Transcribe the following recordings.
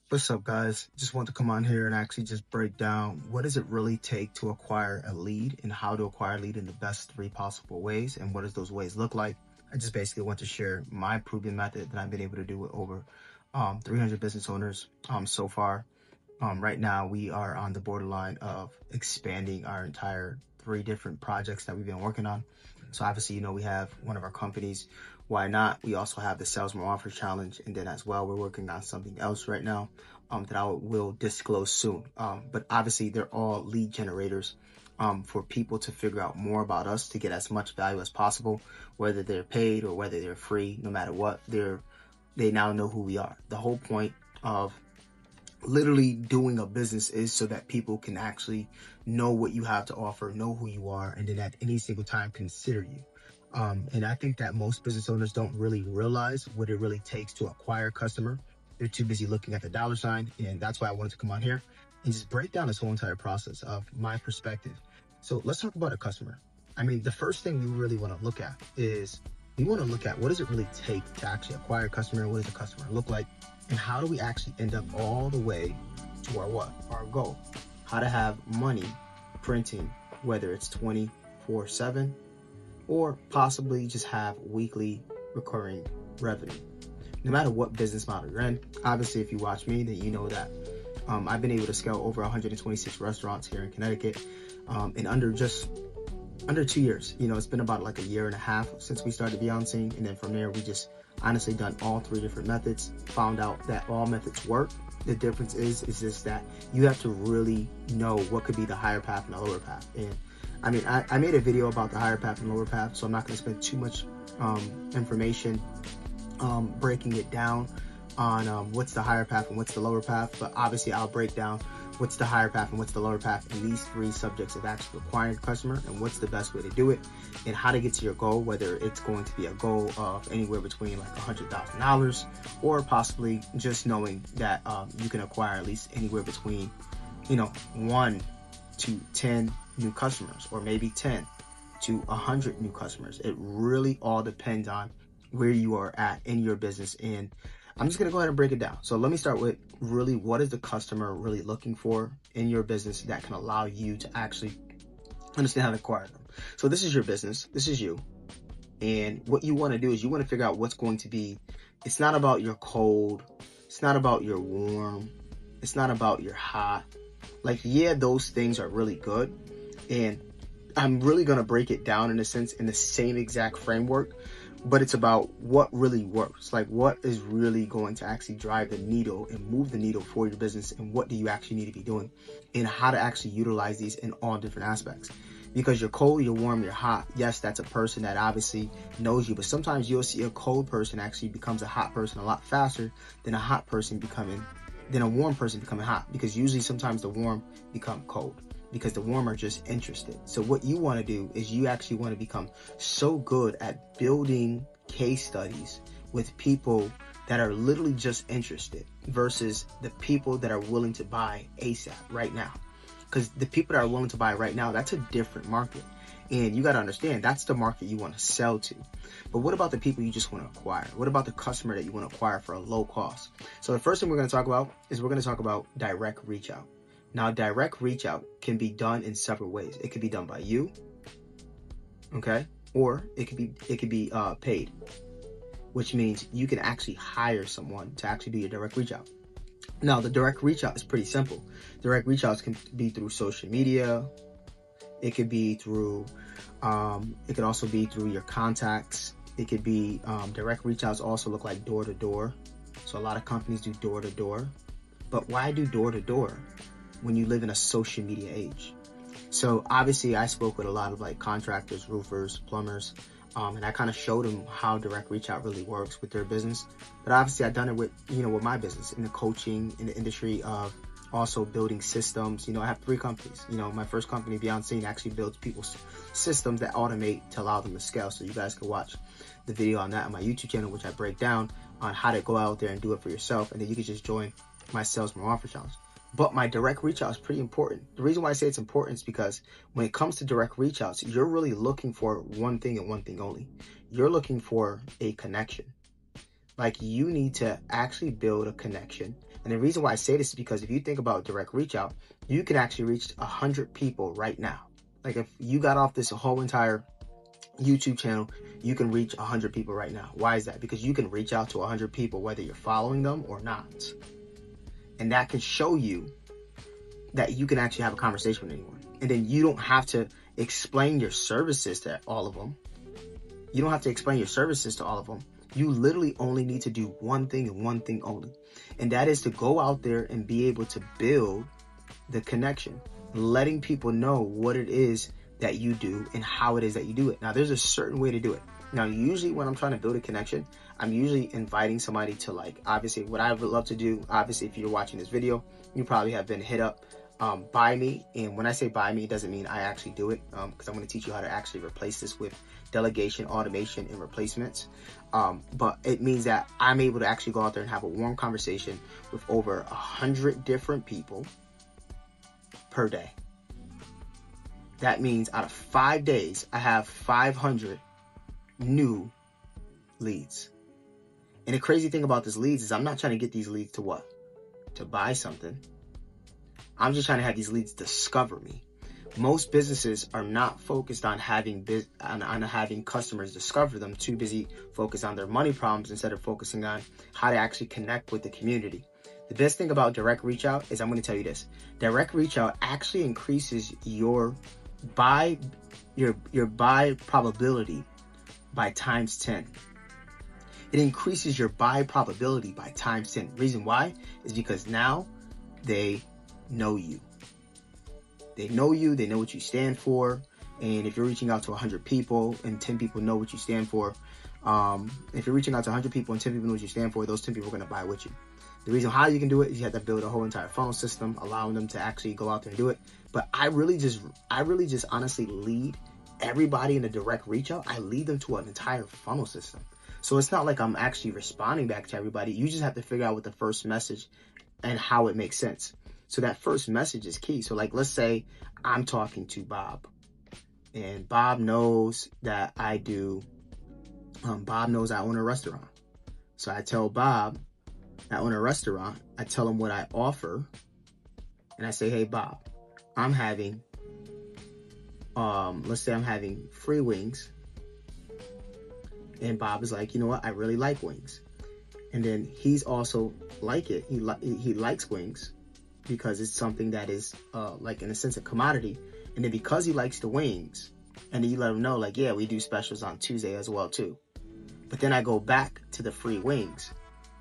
What's up, guys? Just want to come on here and actually just break down what does it really take to acquire a lead and how to acquire a lead in the best three possible ways and what does those ways look like. I just basically want to share my proven method that I've been able to do with over 300 business owners so far. Right now, we are on the borderline of expanding our entire three different projects that we've been working on. So obviously, we have one of our companies. Why not? We also have the Sales More Offers Challenge. And then as well, we're working on something else right now that I will disclose soon. But obviously, they're all lead generators for people to figure out more about us to get as much value as possible, whether they're paid or whether they're free, no matter what, they now know who we are. The whole point of literally doing a business is so that people can actually know what you have to offer, know who you are, and then at any single time consider you. And I think that most business owners don't really realize what it really takes to acquire a customer. They're too busy looking at the dollar sign, and that's why I wanted to come on here and just break down this whole entire process of my perspective. So let's talk about a customer. I mean, the first thing we really want to look at is we want to look at what does it really take to actually acquire a customer? What does a customer look like? And how do we actually end up all the way to our what? Our goal. How to have money printing, whether it's 24/7 or possibly just have weekly recurring revenue. No matter what business model you're in, obviously if you watch me, then you know that I've been able to scale over 126 restaurants here in Connecticut in under 2 years. It's been about like a year and a half since we started Beyond Scene, and then from there we just honestly done all three different methods, found out that all methods work. The difference is just that you have to really know what could be the higher path and the lower path. And I mean, I made a video about the higher path and lower path, so I'm not going to spend too much information breaking it down on what's the higher path and what's the lower path. But obviously I'll break down what's the higher path and what's the lower path in these three subjects of actually acquiring a customer and what's the best way to do it and how to get to your goal, whether it's going to be a goal of anywhere between like $100,000 or possibly just knowing that you can acquire at least anywhere between 1 to 10 new customers, or maybe 10 to 100 new customers. It really all depends on where you are at in your business. And I'm just going to go ahead and break it down. So let me start with really what is the customer really looking for in your business that can allow you to actually understand how to acquire them. So this is your business. This is you. And what you want to do is you want to figure out what's going to be, it's not about your cold. It's not about your warm. It's not about your hot. Like, yeah, those things are really good. And I'm really going to break it down in a sense in the same exact framework, but it's about what really works. Like, what is really going to actually drive the needle and move the needle for your business, and what do you actually need to be doing, and how to actually utilize these in all different aspects. Because you're cold, you're warm, you're hot. Yes, that's a person that obviously knows you, but sometimes you'll see a cold person actually becomes a hot person a lot faster than a warm person becoming hot, because usually sometimes the warm become cold because the warm are just interested. So what you want to do is you actually want to become so good at building case studies with people that are literally just interested versus the people that are willing to buy ASAP right now. Because the people that are willing to buy right now, that's a different market. And you got to understand, that's the market you want to sell to. But what about the people you just want to acquire? What about the customer that you want to acquire for a low cost? So the first thing we're going to talk about is we're going to talk about direct reach out. Now, direct reach out can be done in several ways. It could be done by you, okay? Or it could be paid, which means you can actually hire someone to actually do your direct reach out. Now, the direct reach out is pretty simple. Direct reach outs can be through social media. It could be through, it could also be through your contacts. It could be, direct reach outs also look like door to door. So a lot of companies do door to door. But why do door to door when you live in a social media age? So obviously I spoke with a lot of like contractors, roofers, plumbers, and I kind of showed them how direct reach out really works with their business. But obviously I've done it with my business in the coaching, in the industry of also building systems. I have 3 companies. My first company, Beyond Scene, actually builds people's systems that automate to allow them to scale. So you guys can watch the video on that on my YouTube channel, which I break down on how to go out there and do it for yourself. And then you can just join my Sales More Offer Challenge. But my direct reach out is pretty important. The reason why I say it's important is because when it comes to direct reach outs, you're really looking for one thing and one thing only. You're looking for a connection. Like, you need to actually build a connection. And the reason why I say this is because if you think about direct reach out, you can actually reach 100 people right now. Like, if you got off this whole entire YouTube channel, you can reach 100 people right now. Why is that? Because you can reach out to 100 people whether you're following them or not. And that can show you that you can actually have a conversation with anyone. And then you don't have to explain your services to all of them. You don't have to explain your services to all of them. You literally only need to do one thing and one thing only. And that is to go out there and be able to build the connection, letting people know what it is that you do and how it is that you do it. Now, there's a certain way to do it. Now, usually when I'm trying to build a connection, I'm usually inviting somebody to, like, obviously what I would love to do, obviously if you're watching this video, you probably have been hit up by me. And when I say by me, it doesn't mean I actually do it, because I'm going to teach you how to actually replace this with delegation, automation, and replacements. But it means that I'm able to actually go out there and have a warm conversation with over 100 different people per day. That means out of 5 days, I have 500 new leads. And the crazy thing about these leads is I'm not trying to get these leads to what? To buy something. I'm just trying to have these leads discover me. Most businesses are not focused on having having customers discover them, too busy focused on their money problems instead of focusing on how to actually connect with the community. The best thing about direct reach out is, I'm going to tell you this. Direct reach out actually increases your buy probability by times 10. It increases your buy probability by times 10. Reason why is because now they know you. They know you, they know what you stand for. And if you're reaching out to 100 people and 10 people know what you stand for, if you're reaching out to 100 people and 10 people know what you stand for, those 10 people are going to buy with you. The reason how you can do it is you have to build a whole entire funnel system, allowing them to actually go out there and do it. But I really just honestly lead everybody in a direct reach out. I lead them to an entire funnel system. So it's not like I'm actually responding back to everybody. You just have to figure out what the first message and how it makes sense. So that first message is key. So, like, let's say I'm talking to Bob, and Bob knows that I own a restaurant. So I tell Bob I own a restaurant. I tell him what I offer, and I say, hey, Bob, I'm having, let's say I'm having free wings. And Bob is like, you know what? I really like wings. And then he's also like it. He likes wings because it's something that is like, in a sense, a commodity. And then because he likes the wings, and then you let him know, like, yeah, we do specials on Tuesday as well too. But then I go back to the free wings.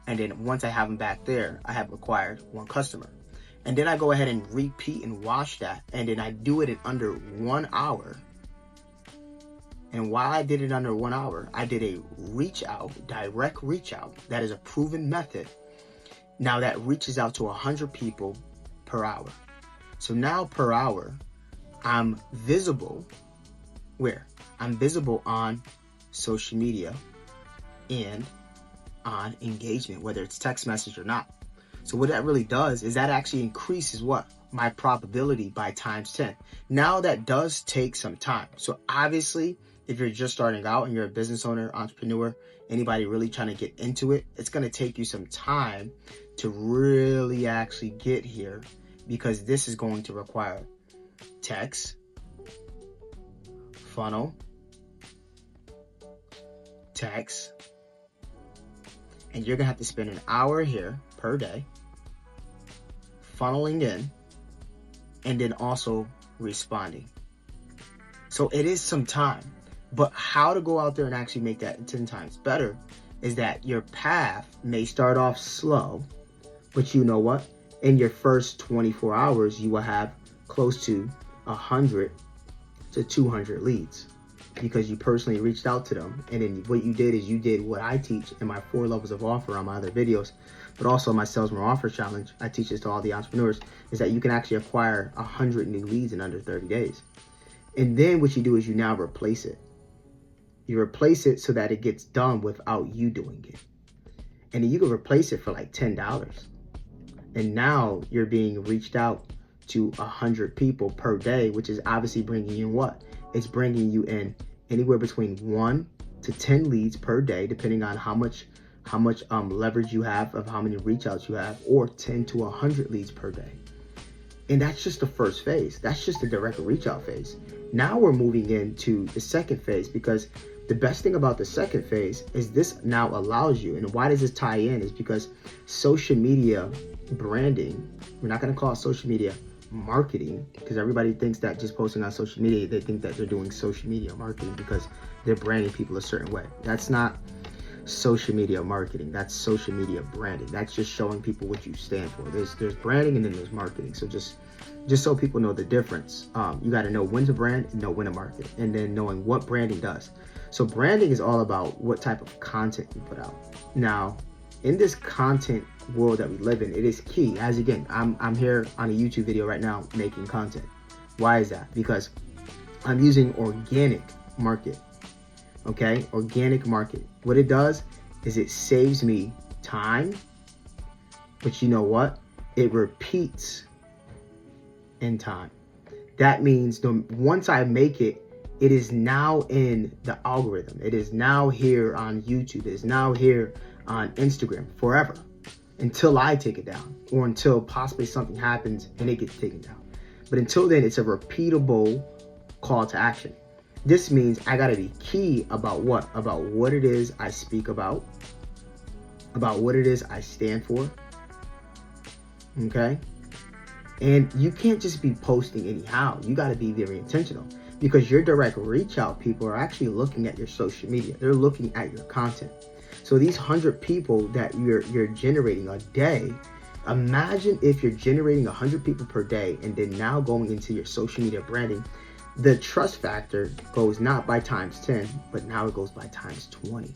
And then once I have them back there, I have acquired one customer. And then I go ahead and repeat and wash that. And then I do it in under 1 hour. And while I did it under 1 hour, I did a reach out, direct reach out. That is a proven method. Now that reaches out to 100 people per hour. So now per hour, I'm visible. Where? I'm visible on social media and on engagement, whether it's text message or not. So what that really does is that actually increases what? My probability by times 10. Now that does take some time. So obviously, if you're just starting out and you're a business owner, entrepreneur, anybody really trying to get into it, it's going to take you some time to really actually get here, because this is going to require text, funnel, text, and you're going to have to spend an hour here per day funneling in and then also responding. So it is some time. But how to go out there and actually make that 10 times better is that your path may start off slow, but you know what? In your first 24 hours, you will have close to 100 to 200 leads, because you personally reached out to them. And then what you did is you did what I teach in my 4 levels of offer on my other videos, but also my Sales More Offer Challenge. I teach this to all the entrepreneurs, is that you can actually acquire 100 new leads in under 30 days. And then what you do is you now replace it. You replace it so that it gets done without you doing it. And then you can replace it for like $10. And now you're being reached out to 100 people per day, which is obviously bringing you what? It's bringing you in anywhere between 1 to 10 leads per day, depending on how how much leverage you have of how many reach outs you have, or 10 to 100 leads per day. And that's just the first phase. That's just the direct reach out phase. Now we're moving into the second phase, because the best thing about the second phase is this now allows you, and why does this tie in is because social media branding, we're not going to call it social media marketing, because everybody thinks that just posting on social media, they think that they're doing social media marketing because they're branding people a certain way. That's not social media marketing. That's social media branding. That's just showing people what you stand for. There's branding and then there's marketing. So just so people know the difference, you got to know when to brand and know when to market, and then knowing what branding does. So branding is all about what type of content you put out. Now, in this content world that we live in, it is key. As again, I'm here on a YouTube video right now making content. Why is that? Because I'm using organic market. Okay, organic market. What it does is it saves me time, but you know what? It repeats in time. That means once I make it, it is now in the algorithm. It is now here on YouTube. It is now here on Instagram forever until I take it down, or until possibly something happens and it gets taken down. But until then, it's a repeatable call to action. This means I gotta be key about what? About what it is I speak about what it is I stand for, okay? And you can't just be posting anyhow. You gotta be very intentional, because your direct reach out people are actually looking at your social media. They're looking at your content. So these 100 people that you're generating a day, imagine if you're generating 100 people per day, and then now going into your social media branding, the trust factor goes not by times 10, but now it goes by times 20.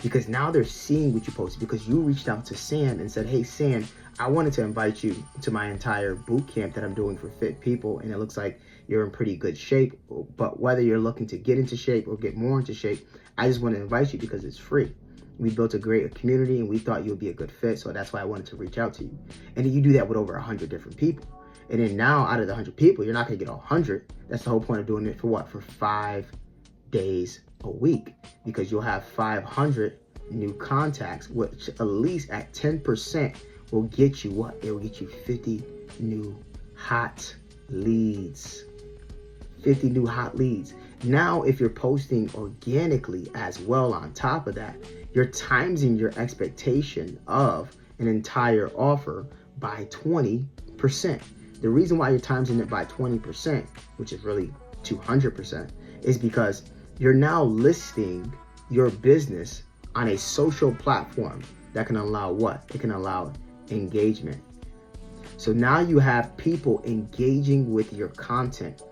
Because now they're seeing what you posted, because you reached out to Sam and said, hey, Sam, I wanted to invite you to my entire boot camp that I'm doing for fit people. And it looks like you're in pretty good shape, but whether you're looking to get into shape or get more into shape, I just want to invite you because it's free. We built a great community and we thought you would be a good fit. So that's why I wanted to reach out to you. And then you do that with over 100 different people. And then now out of the 100 people, you're not going to get all 100. That's the whole point of doing it for what? For 5 days a week, because you'll have 500 new contacts, which at least at 10% will get you what? It will get you 50 new hot leads. 50 new hot leads. Now, if you're posting organically as well on top of that, you're timesing your expectation of an entire offer by 20%. The reason why you're timesing it by 20%, which is really 200%, is because you're now listing your business on a social platform that can allow what? It can allow engagement. So now you have people engaging with your content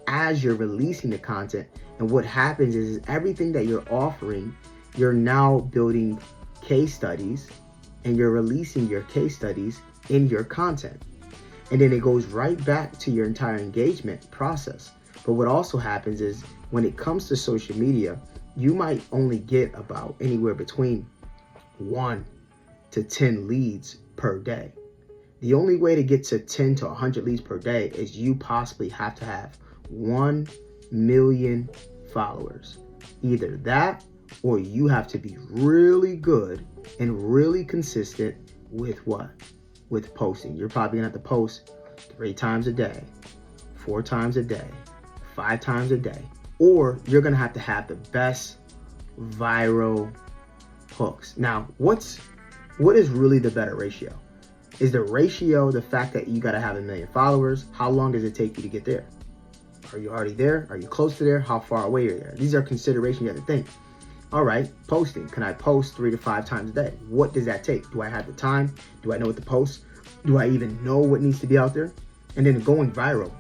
as you're releasing the content. And what happens is everything that you're offering, you're now building case studies, and you're releasing your case studies in your content. And then it goes right back to your entire engagement process. But what also happens is when it comes to social media, you might only get about anywhere between 1 to 10 leads per day. The only way to get to 10 to 100 leads per day is you possibly have to have 1 million followers. Either that, or you have to be really good and really consistent with what? With posting. You're probably gonna have to post 3 times a day, 4 times a day, 5 times a day, or you're gonna have to have the best viral hooks. Now, what is really the better ratio? Is the ratio the fact that you gotta have 1 million followers? How long does it take you to get there? Are you already there? Are you close to there? How far away are you there? These are considerations you have to think. All right, posting. Can I post 3 to 5 times a day? What does that take? Do I have the time? Do I know what to post? Do I even know what needs to be out there? And then going viral.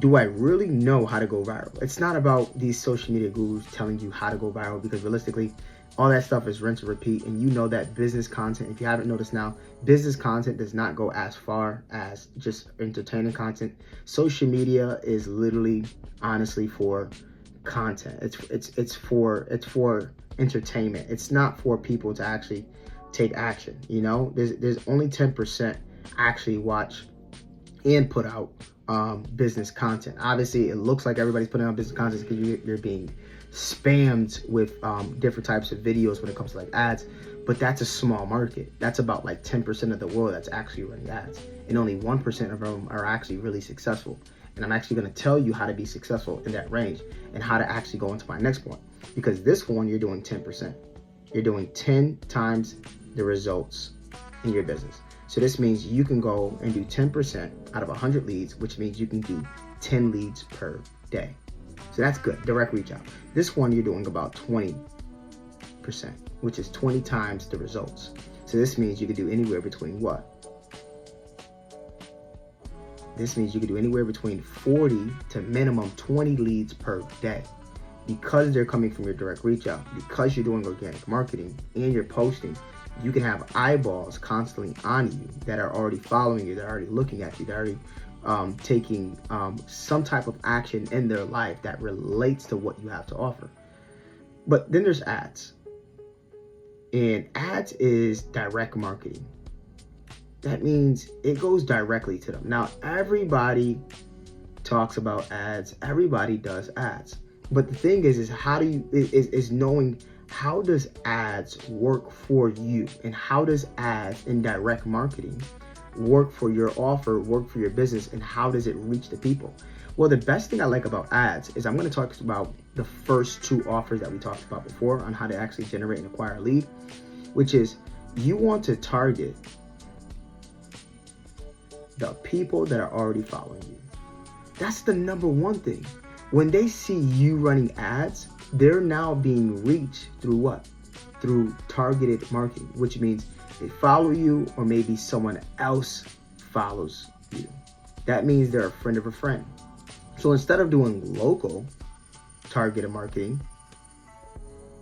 Do I really know how to go viral? It's not about these social media gurus telling you how to go viral, because realistically, all that stuff is rinse and repeat. And you know that business content, if you haven't noticed now, business content does not go as far as just entertaining content. Social media is literally, honestly, for content. It's for entertainment. It's not for people to actually take action. You know, there's only 10% actually watch and put out business content. Obviously, it looks like everybody's putting out business content because you're being spammed with different types of videos when it comes to like ads. But that's a small market. That's about like 10% of the world that's actually running ads. And only 1% of them are actually really successful. And I'm actually going to tell you how to be successful in that range and how to actually go into my next point. Because this one, you're doing 10%. You're doing 10 times the results in your business. So this means you can go and do 10% out of 100 leads, which means you can do 10 leads per day. So that's good, direct reach out. This one, you're doing about 20%, which is 20 times the results. So this means you could do anywhere between what? This means you could do anywhere between 40 to minimum 20 leads per day. Because they're coming from your direct reach out, because you're doing organic marketing and you're posting, you can have eyeballs constantly on you that are already following you, that are already looking at you, that are already taking some type of action in their life that relates to what you have to offer. But then there's ads. And ads is direct marketing. That means it goes directly to them. Now, everybody talks about ads. Everybody does ads. But the thing is how do you, is knowing how does ads work for you, and how does ads in direct marketing work for your offer, work for your business, and how does it reach the people? Well, the best thing I like about ads is I'm going to talk about the first two offers that we talked about before on how to actually generate and acquire a lead, which is you want to target the people that are already following you. That's the number one thing. When they see you running ads, they're now being reached through what? Through targeted marketing, which means they follow you, or maybe someone else follows you. That means they're a friend of a friend. So instead of doing local targeted marketing,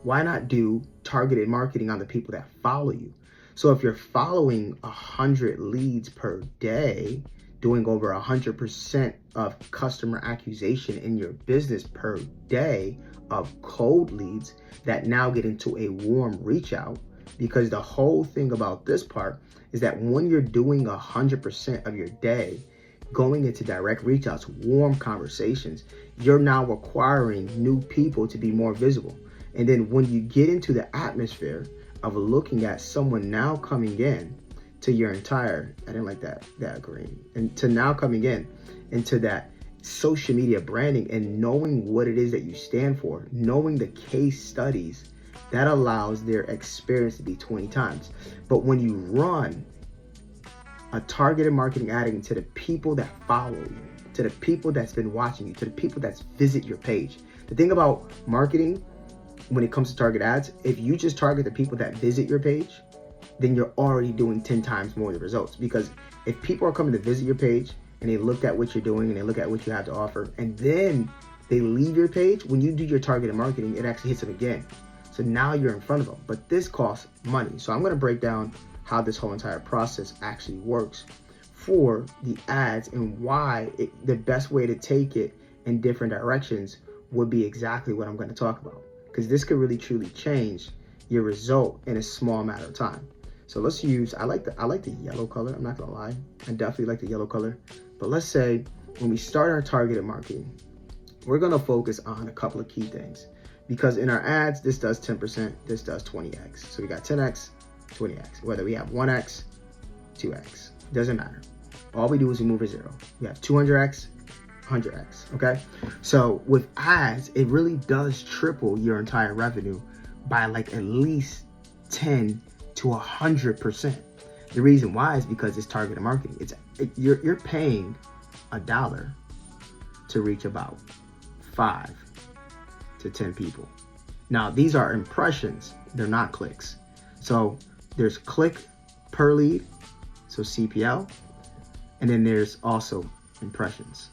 why not do targeted marketing on the people that follow you? So if you're following 100 leads per day, doing over 100% of customer acquisition in your business per day of cold leads that now get into a warm reach out, because the whole thing about this part is that when you're doing 100% of your day going into direct reach outs, warm conversations, you're now requiring new people to be more visible. And then when you get into the atmosphere of looking at someone now coming in to your entire, I didn't like that green, and to now coming in into that social media branding and knowing what it is that you stand for, knowing the case studies, that allows their experience to be 20 times. But when you run a targeted marketing ad to the people that follow you, to the people that's been watching you, to the people that's visit your page. The thing about marketing when it comes to target ads, if you just target the people that visit your page, then you're already doing 10 times more of the results. Because if people are coming to visit your page and they look at what you're doing and they look at what you have to offer, and then they leave your page, when you do your targeted marketing, it actually hits them again. So now you're in front of them, but this costs money. So I'm going to break down how this whole entire process actually works for the ads and why the best way to take it in different directions would be exactly what I'm going to talk about. Because this could really truly change your result in a small matter of time. So let's use, I like the yellow color. I'm not gonna lie, I definitely like the yellow color. But let's say when we start our targeted marketing, we're gonna focus on a couple of key things. Because in our ads, this does 10%, this does 20x. So we got 10x, 20x. Whether we have 1x, 2x, doesn't matter. All we do is we move a zero. We have 200x, 100x, okay? So with ads, it really does triple your entire revenue by like at least 10 to 100%. The reason why is because it's targeted marketing. You're paying $1 to reach about 5 to 10 people. Now these are impressions, they're not clicks. So there's click per lead, so CPL, and then there's also impressions.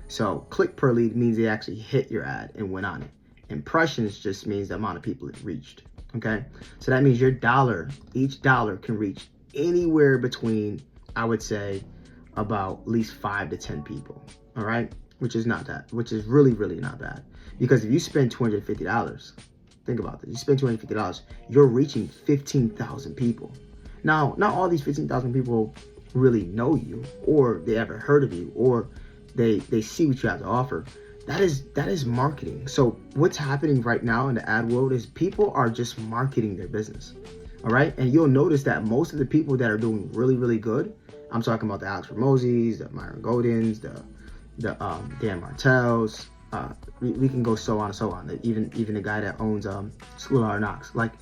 So click per lead means they actually hit your ad and went on it. Impressions just means the amount of people it reached, okay? So that means each dollar can reach anywhere between, I would say, about at least 5 to 10 people, all right? Which is really, really not bad. Because if you spend $250, think about this, you spend $250, you're reaching 15,000 people. Now, not all these 15,000 people really know you, or they ever heard of you, or they see what you have to offer. That is marketing. So what's happening right now in the ad world is people are just marketing their business. All right. And you'll notice that most of the people that are doing really, really good, I'm talking about the Alex Ramosys, the Myron Goldens, the Dan Martells, we can go so on and so on. Even the guy that owns School of Hard Knocks. Like,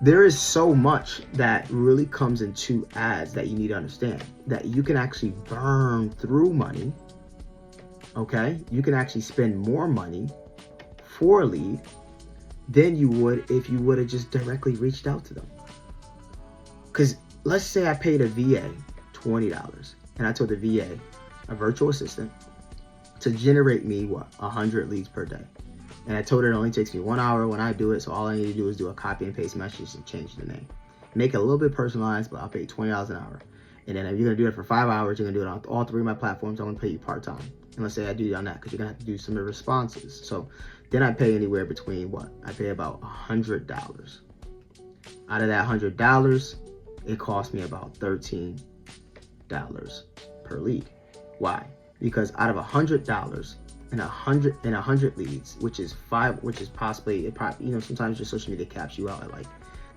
there is so much that really comes into ads that you need to understand, that you can actually burn through money. Okay, you can actually spend more money for a lead than you would if you would have just directly reached out to them. Because let's say I paid a VA $20 and I told the VA, a virtual assistant, to generate me 100 leads per day. And I told her it only takes me 1 hour when I do it. So all I need to do is do a copy and paste message and change the name. Make it a little bit personalized, but I'll pay $20 an hour. And then if you're gonna do it for 5 hours, you're gonna do it on all 3 of my platforms. I'm gonna pay you part-time. And let's say I do it on that, because you're gonna have to do some responses. So then I pay anywhere between I pay about $100. Out of that $100, it cost me about $13 per lead. Why? Because out of $100 and 100 leads, which is possibly, sometimes your social media caps you out at like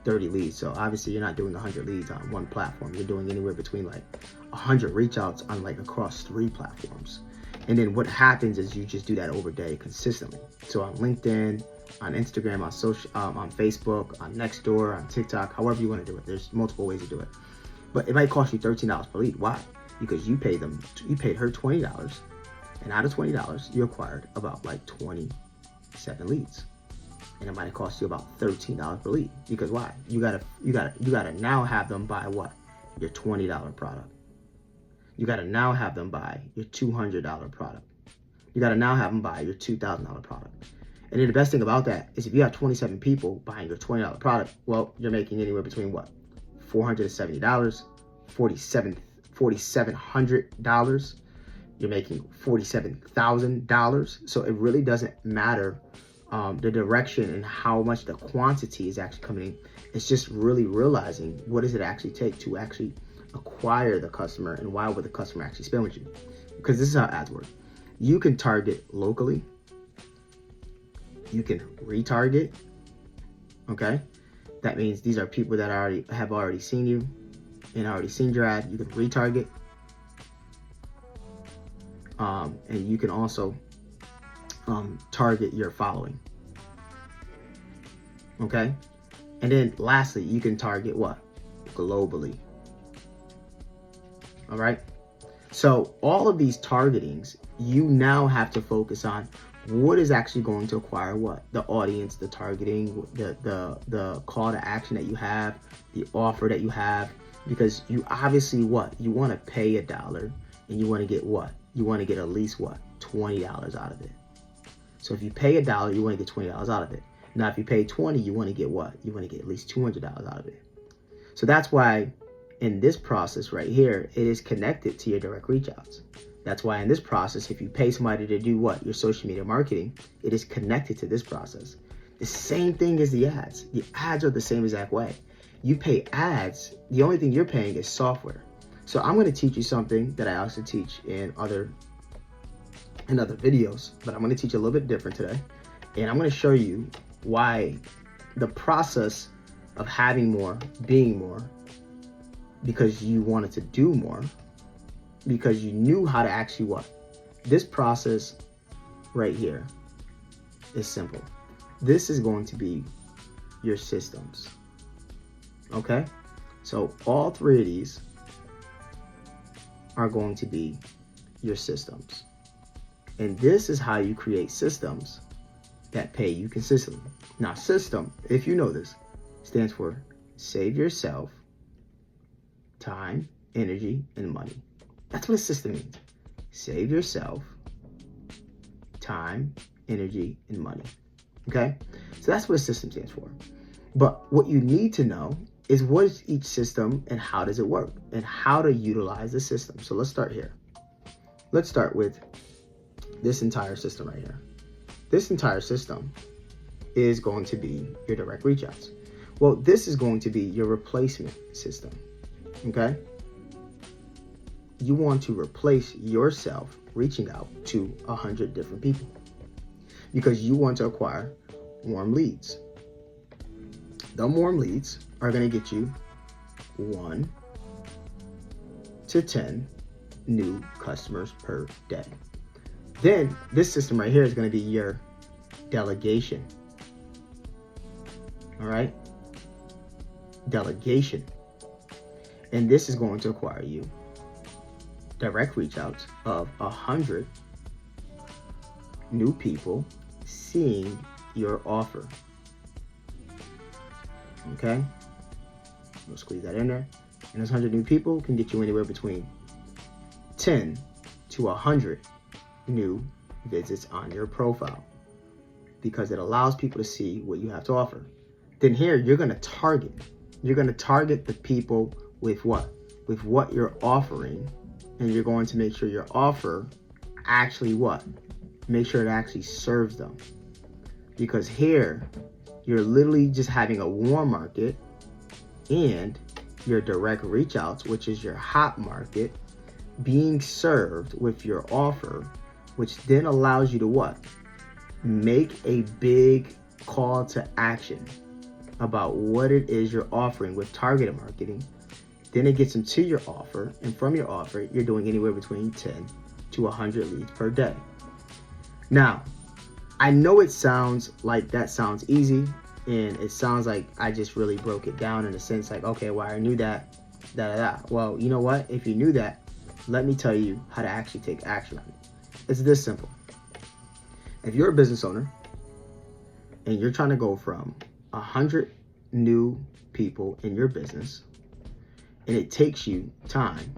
30 leads. So obviously you're not doing 100 leads on one platform. You're doing anywhere between like 100 reach outs on like across 3 platforms. And then what happens is you just do that over day consistently. So on LinkedIn, on Instagram, on social, on Facebook, on Nextdoor, on TikTok, however you want to do it. There's multiple ways to do it. But it might cost you $13 per lead. Why? Because you paid her $20, and out of $20, you acquired about like 27 leads. And it might cost you about $13 per lead. Because why? You gotta now have them buy what? Your $20 product. You gotta now have them buy your $200 product. You gotta now have them buy your $2,000 product. And then the best thing about that is if you have 27 people buying your $20 product, well, you're making anywhere between what? $470, $4,700. You're making $47,000. So it really doesn't matter the direction and how much the quantity is actually coming in. It's just really realizing what does it actually take to actually acquire the customer, and why would the customer actually spend with you? Because this is how ads work. You can target locally. You can retarget. Okay, that means these are people that have already seen you and already seen your ad. You can retarget, and you can also target your following. Okay, and then lastly, you can target what? Globally. All right. So all of these targetings, you now have to focus on what is actually going to acquire what? The audience, the targeting, the call to action that you have, the offer that you have, because you obviously you want to pay $1 and you want to get what? You want to get at least what? $20 out of it. So if you pay $1, you want to get $20 out of it. Now, if you pay 20, you want to get what? You want to get at least $200 out of it. So that's why in this process right here, it is connected to your direct reach outs. That's why in this process, if you pay somebody to do what? Your social media marketing, it is connected to this process. The same thing as the ads. The ads are the same exact way. You pay ads, the only thing you're paying is software. So I'm going to teach you something that I also teach in other videos, but I'm going to teach a little bit different today. And I'm going to show you why the process of having more, being more, because you wanted to do more, because you knew how to actually what? This process right here is simple. This is going to be your systems. Okay? So all 3 of these are going to be your systems. And this is how you create systems that pay you consistently. Now, system, if you know this, stands for save yourself time, energy, and money. That's what a system means. Save yourself time, energy, and money. Okay? So that's what a system stands for. But what you need to know is what is each system and how does it work and how to utilize the system. So let's start here. Let's start with this entire system right here. This entire system is going to be your direct reach outs. Well, this is going to be your replacement system. Okay? You want to replace yourself reaching out to 100 different people because you want to acquire warm leads. The warm leads are going to get you 1 to 10 new customers per day. Then this system right here is going to be your delegation. All right? Delegation. And this is going to acquire you direct reach outs of 100 new people seeing your offer. Okay? We'll squeeze that in there. And those 100 new people can get you anywhere between 10 to 100 new visits on your profile because it allows people to see what you have to offer. Then here you're going to target the people with what? With what you're offering, and you're going to make sure your offer actually what? Make sure it actually serves them. Because here you're literally just having a warm market and your direct reach outs, which is your hot market, being served with your offer, which then allows you to what? Make a big call to action about what it is you're offering with targeted marketing. Then it gets them to your offer, and from your offer, you're doing anywhere between 10 to 100 leads per day. Now, I know it sounds like that sounds easy, and it sounds like I just really broke it down in a sense like, okay, well, I knew that, Well, you know what? If you knew that, let me tell you how to actually take action on it. It's this simple. If you're a business owner and you're trying to go from 100 new people in your business and it takes you time,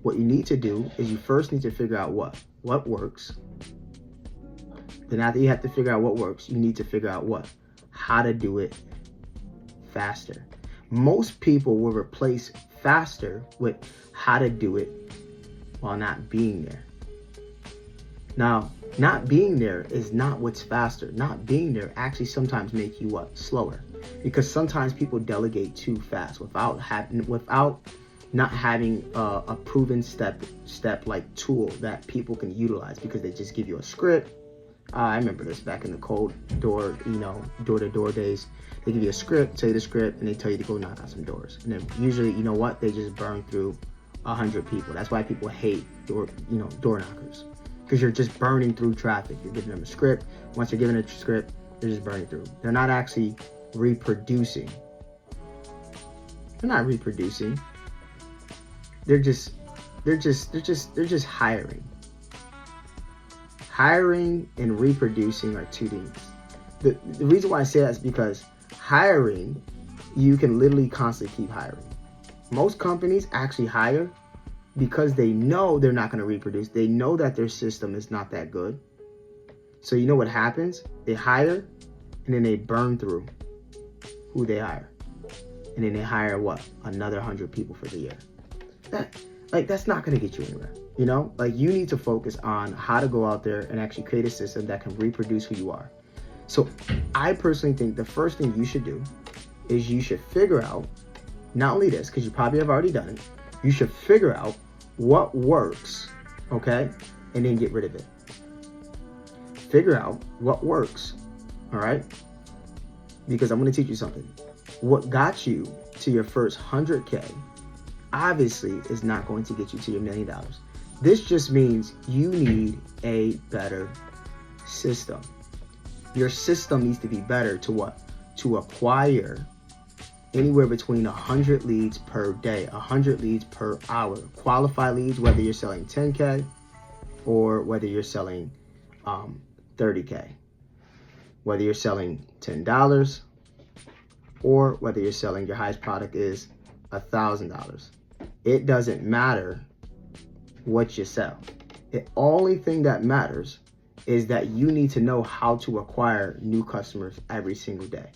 what you need to do is you first need to figure out what works. Then after you have to figure out what works, you need to figure out how to do it faster. Most people will replace faster with how to do it while not being there. Now, not being there is not what's faster. Not being there actually sometimes make you slower, because sometimes people delegate too fast without not having a proven step like tool that people can utilize, because they just give you a script. I remember this back in the cold door-to-door days. They give you a script, tell you the script, and they tell you to go knock on some doors. And then usually, they just burn through 100 people. That's why people hate door knockers, because you're just burning through traffic. You're giving them a script. Once you're given a script, they're just burning through. They're not actually reproducing. They're not reproducing. They're just hiring. Hiring and reproducing are two things. The reason why I say that is because hiring, you can literally constantly keep hiring. Most companies actually hire because they know they're not going to reproduce. They know that their system is not that good. So you know what happens? They hire and then they burn through who they hire. And then they hire another 100 people for the year. That's not going to get you anywhere. You need to focus on how to go out there and actually create a system that can reproduce who you are. So I personally think the first thing you should do is you should figure out, not only this, because you probably have already done it, you should figure out what works, okay? And then get rid of it. Figure out what works, all right? Because I'm going to teach you something. What got you to your first 100K obviously is not going to get you to your $1 million. This just means you need a better system. Your system needs to be better to acquire anywhere between 100 leads per day, 100 leads per hour. Qualified leads, whether you're selling 10K or whether you're selling 30K. Whether you're selling $10 or whether you're selling your highest product is $1,000. It doesn't matter what you sell. The only thing that matters is that you need to know how to acquire new customers every single day.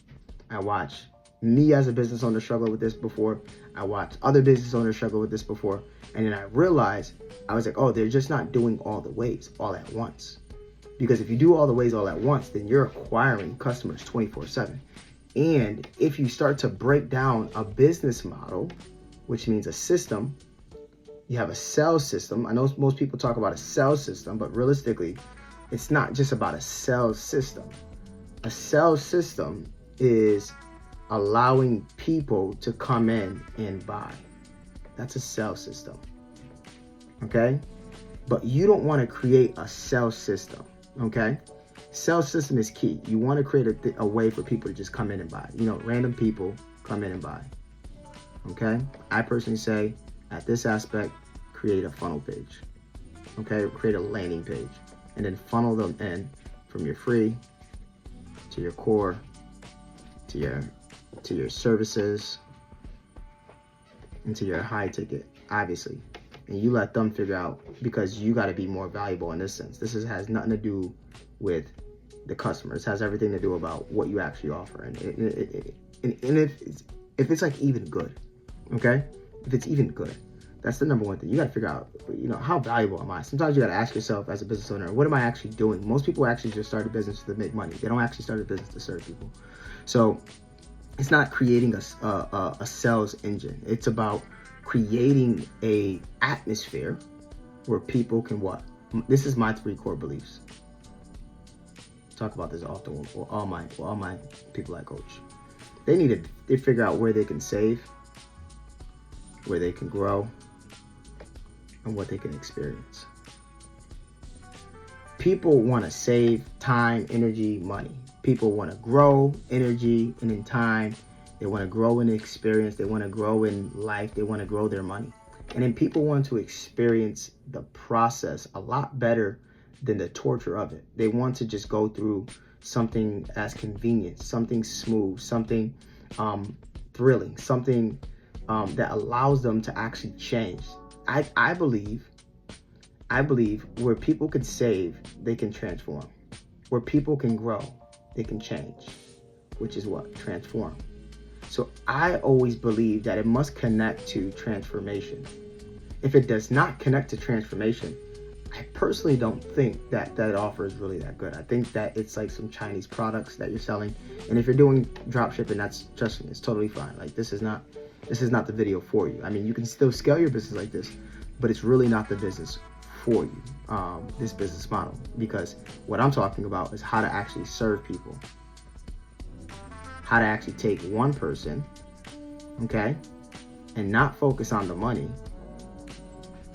I watch me as a business owner struggle with this before. I watched other business owners struggle with this before. And then I realized, I was like, oh, they're just not doing all the ways all at once. Because if you do all the ways all at once, then you're acquiring customers 24/7. And if you start to break down a business model, which means a system, You have a sales system. I know most people talk about a sales system, but realistically, it's not just about a sales system. A sales system is allowing people to come in and buy. That's a sales system. Okay? But you don't want to create a sales system. Okay? Sales system is key. You want to create a way for people to just come in and buy. Random people come in and buy. Okay? I personally say, at this aspect, create a funnel page. Okay? Create a landing page. And then funnel them in from your free to your core to your services and to your high ticket, obviously. And you let them figure out, because you got to be more valuable in this sense. This has nothing to do with the customers. It has everything to do about what you actually offer. And if it's like even good, okay? If it's even good, that's the number one thing. You got to figure out, how valuable am I? Sometimes you got to ask yourself as a business owner, what am I actually doing? Most people actually just start a business to make money. They don't actually start a business to serve people. So it's not creating a sales engine. It's about creating a atmosphere where people can what? This is my 3 core beliefs. Talk about this often with all my people I coach. They figure out where they can save, where they can grow, and what they can experience. People want to save time, energy, money. People want to grow energy and in time. They want to grow in experience. They want to grow in life. They want to grow their money. And then people want to experience the process a lot better than the torture of it. They want to just go through something as convenient, something smooth, something thrilling, something that allows them to actually change. I believe where people can save, they can transform. Where people can grow, they can change, which is what? Transform. So I always believe that it must connect to transformation. If it does not connect to transformation, I personally don't think that offer is really that good. I think that it's like some Chinese products that you're selling. And if you're doing drop shipping, trust me, it's totally fine. Like this is not the video for you. I mean, you can still scale your business like this, but it's really not the business for you, this business model, because what I'm talking about is how to actually serve people, how to actually take one person, okay, and not focus on the money,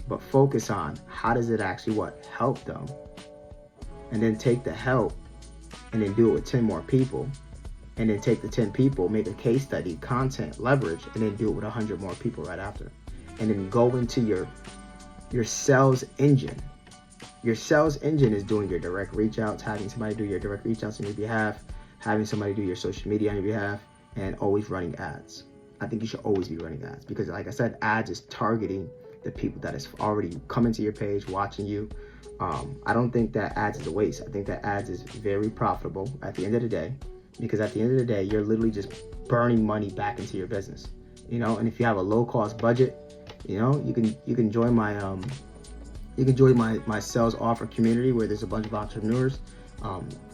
but focus on how does it actually help them, and then take the help and then do it with 10 more people, and then take the 10 people, make a case study, content, leverage, and then do it with 100 more people right after. And then go into your sales engine. Your sales engine is doing your direct reach outs, having somebody do your direct reach outs on your behalf, having somebody do your social media on your behalf, and always running ads. I think you should always be running ads because, like I said, ads is targeting the people that is already coming to your page, watching you. I don't think that ads is a waste. I think that ads is very profitable at the end of the day, because at the end of the day, you're literally just burning money back into your business. And if you have a low cost budget, you can join my sales offer community where there's a bunch of entrepreneurs.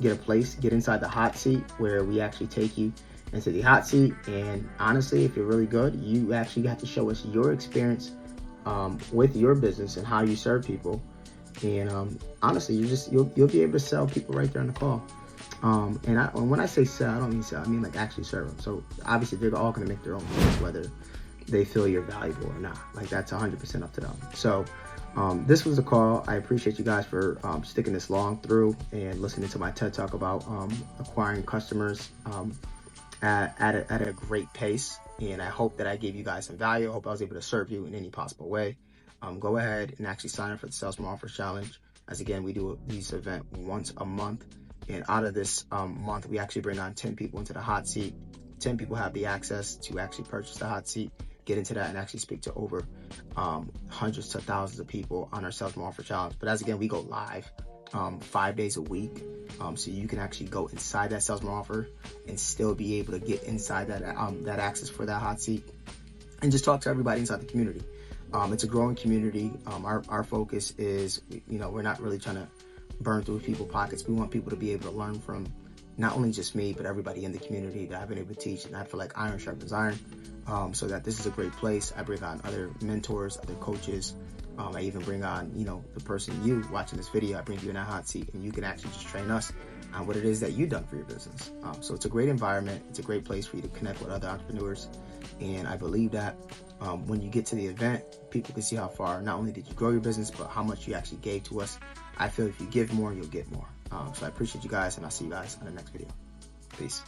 Get inside the hot seat where we actually take you into the hot seat. And honestly, if you're really good, you actually have to show us your experience with your business and how you serve people. And honestly, you'll be able to sell people right there on the call. And when I say sell, I don't mean sell. I mean like actually serve them. So obviously, they're all going to make their own choice whether they feel you're valuable or not. Like that's 100% up to them. So this was the call. I appreciate you guys for sticking this long through and listening to my TED Talk about acquiring customers at a great pace. And I hope that I gave you guys some value. I hope I was able to serve you in any possible way. Go ahead and actually sign up for the Sales from Offers Challenge. As again, we do these event once a month. And out of this month, we actually bring on 10 people into the hot seat. 10 people have the access to actually purchase the hot seat, get into that, and actually speak to over hundreds to thousands of people on our Sales from Offers Challenge. But as again, we go live 5 days a week. So you can actually go inside that Sales from Offer and still be able to get inside that access for that hot seat and just talk to everybody inside the community. It's a growing community. Our focus is, we're not really trying to burn through people's pockets. We want people to be able to learn from not only just me, but everybody in the community that I've been able to teach. And I feel like iron sharpens iron, so that this is a great place. I bring on other mentors, other coaches. I even bring on, the person, you watching this video, I bring you in a hot seat and you can actually just train us on what it is that you've done for your business. So it's a great environment. It's a great place for you to connect with other entrepreneurs. And I believe that when you get to the event, people can see how far, not only did you grow your business, but how much you actually gave to us. I feel if you give more, you'll get more. So I appreciate you guys, and I'll see you guys in the next video. Peace.